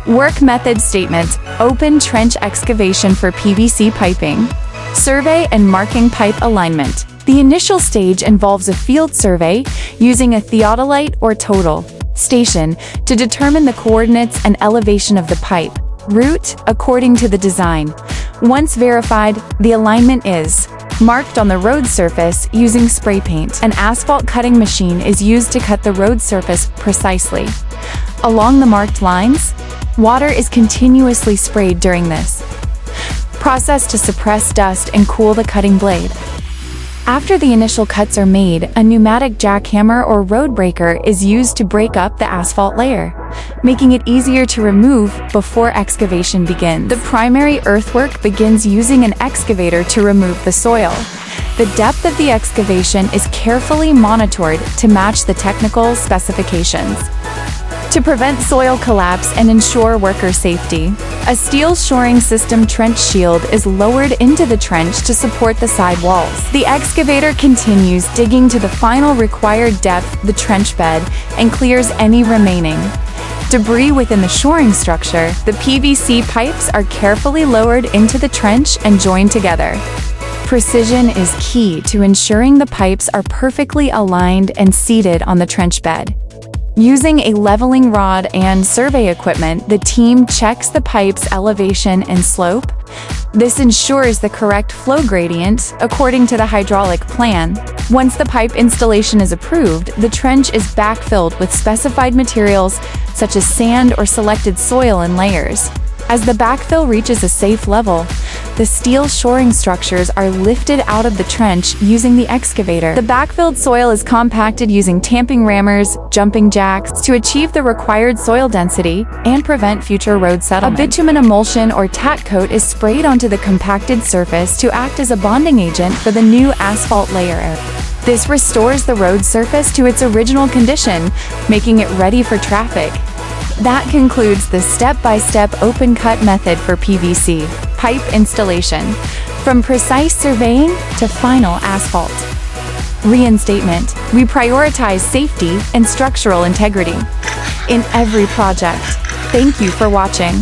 Work method statement: open trench excavation for PVC piping. Survey and marking pipe alignment. The initial stage involves a field survey using a theodolite or total station to determine the coordinates and elevation of the pipe route according to the design. Once verified, the alignment is marked on the road surface using spray paint. An asphalt cutting machine is used to cut the road surface precisely. Along the marked lines, water is continuously sprayed during this process to suppress dust and cool the cutting blade. After the initial cuts are made, a pneumatic jackhammer or road breaker is used to break up the asphalt layer, making it easier to remove before excavation begins. The primary earthwork begins using an excavator to remove the soil. The depth of the excavation is carefully monitored to match the technical specifications. To prevent soil collapse and ensure worker safety, a steel shoring system trench shield is lowered into the trench to support the side walls. The excavator continues digging to the final required depth, the trench bed, and clears any remaining debris within the shoring structure. The PVC pipes are carefully lowered into the trench and joined together. Precision is key to ensuring the pipes are perfectly aligned and seated on the trench bed. Using a leveling rod and survey equipment, the team checks the pipe's elevation and slope. This ensures the correct flow gradient according to the hydraulic plan. Once the pipe installation is approved, the trench is backfilled with specified materials such as sand or selected soil in layers. As the backfill reaches a safe level, the steel shoring structures are lifted out of the trench using the excavator. The backfilled soil is compacted using tamping rammers, jumping jacks to achieve the required soil density and prevent future road settlement. A bitumen emulsion or tack coat is sprayed onto the compacted surface to act as a bonding agent for the new asphalt layer. This restores the road surface to its original condition, making it ready for traffic. That concludes the step-by-step open cut method for PVC pipe installation, from precise surveying to final asphalt reinstatement. We prioritize safety and structural integrity in every project. Thank you for watching.